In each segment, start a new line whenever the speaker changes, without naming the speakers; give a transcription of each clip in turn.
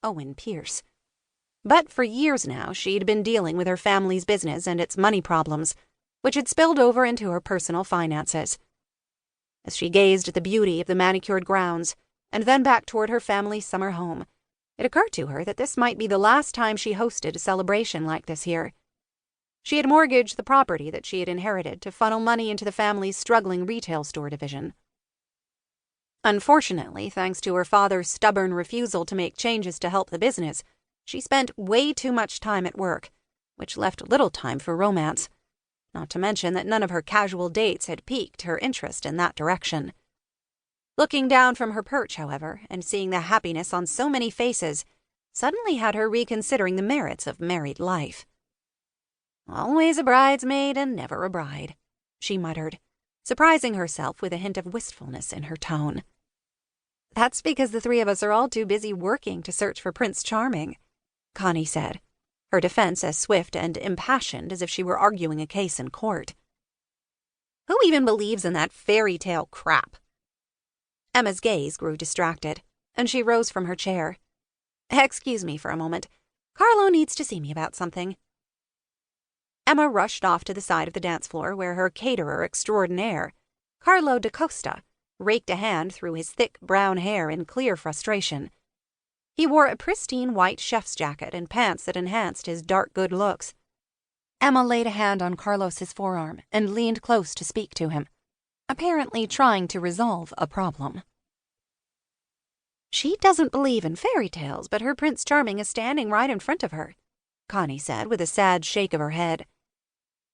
Owen Pierce. But for years now, she'd been dealing with her family's business and its money problems, which had spilled over into her personal finances. As she gazed at the beauty of the manicured grounds, and then back toward her family's summer home, it occurred to her that this might be the last time she hosted a celebration like this here. She had mortgaged the property that she had inherited to funnel money into the family's struggling retail store division. Unfortunately, thanks to her father's stubborn refusal to make changes to help the business, she spent way too much time at work, which left little time for romance, not to mention that none of her casual dates had piqued her interest in that direction. Looking down from her perch, however, and seeing the happiness on so many faces, suddenly had her reconsidering the merits of married life. "Always a bridesmaid and never a bride," she muttered, surprising herself with a hint of wistfulness in her tone. "That's because the three of us are all too busy working to search for Prince Charming," Connie said, her defense as swift and impassioned as if she were arguing a case in court. "Who even believes in that fairy tale crap?" Emma's gaze grew distracted, and she rose from her chair. "Excuse me for a moment. Carlo needs to see me about something." Emma rushed off to the side of the dance floor where her caterer extraordinaire, Carlo da Costa, raked a hand through his thick brown hair in clear frustration. He wore a pristine white chef's jacket and pants that enhanced his dark good looks. Emma laid a hand on Carlos's forearm and leaned close to speak to him, apparently trying to resolve a problem. "She doesn't believe in fairy tales, but her Prince Charming is standing right in front of her," Connie said with a sad shake of her head.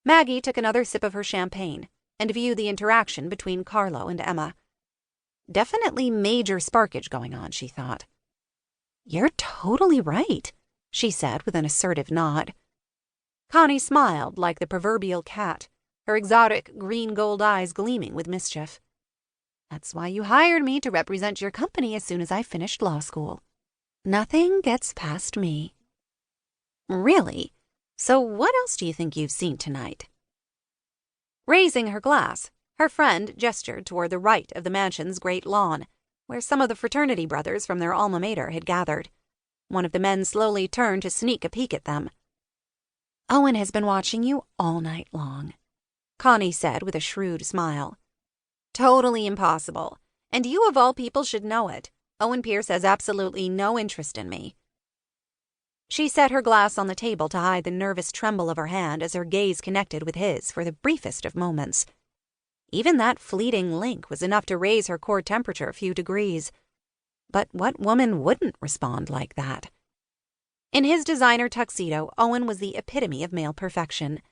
Maggie took another sip of her champagne and viewed the interaction between Carlo and Emma. Definitely major sparkage going on, she thought. "You're totally right," she said with an assertive nod. Connie smiled like the proverbial cat, her exotic green-gold eyes gleaming with mischief. "That's why you hired me to represent your company as soon as I finished law school. Nothing gets past me." "Really? So what else do you think you've seen tonight?" Raising her glass, her friend gestured toward the right of the mansion's great lawn, where some of the fraternity brothers from their alma mater had gathered. One of the men slowly turned to sneak a peek at them. "Owen has been watching you all night long," Connie said with a shrewd smile. "Totally impossible. And you of all people should know it. Owen Pierce has absolutely no interest in me." She set her glass on the table to hide the nervous tremble of her hand as her gaze connected with his for the briefest of moments. Even that fleeting link was enough to raise her core temperature a few degrees. But what woman wouldn't respond like that? In his designer tuxedo, Owen was the epitome of male perfection.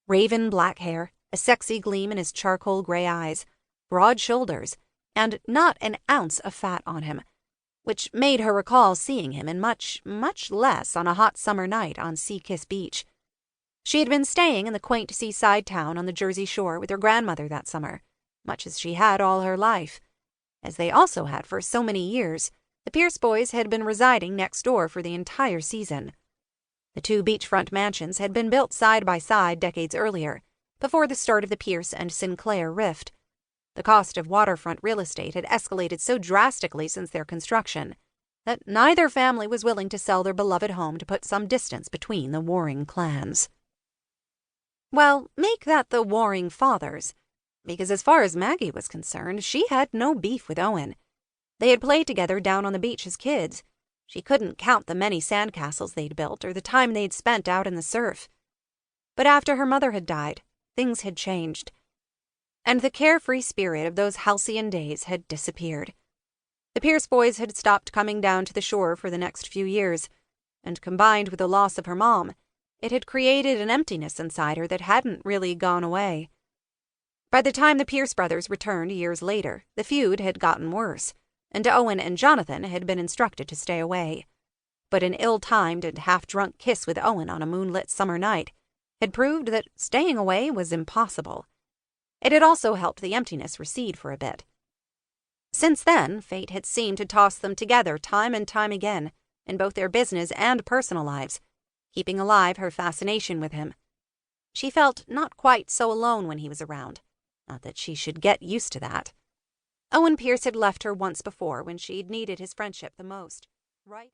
Raven black hair, a sexy gleam in his charcoal gray eyes, broad shoulders, and not an ounce of fat on him, which made her recall seeing him in much, much less on a hot summer night on Sea-Kiss Beach. She had been staying in the quaint seaside town on the Jersey shore with her grandmother that summer, much as she had all her life. As they also had for so many years, the Pierce boys had been residing next door for the entire season. The two beachfront mansions had been built side by side decades earlier, before the start of the Pierce and Sinclair rift. The cost of waterfront real estate had escalated so drastically since their construction that neither family was willing to sell their beloved home to put some distance between the warring clans. Well, make that the warring fathers, because as far as Maggie was concerned, she had no beef with Owen. They had played together down on the beach as kids. She couldn't count the many sandcastles they'd built or the time they'd spent out in the surf. But after her mother had died, things had changed, and the carefree spirit of those halcyon days had disappeared. The Pierce boys had stopped coming down to the shore for the next few years, and combined with the loss of her mom, it had created an emptiness inside her that hadn't really gone away. By the time the Pierce brothers returned years later, the feud had gotten worse, and Owen and Jonathan had been instructed to stay away. But an ill-timed and half-drunk kiss with Owen on a moonlit summer night had proved that staying away was impossible. It had also helped the emptiness recede for a bit. Since then, fate had seemed to toss them together time and time again, in both their business and personal lives, keeping alive her fascination with him. She felt not quite so alone when he was around. Not that she should get used to that. Owen Pierce had left her once before when she'd needed his friendship the most. Right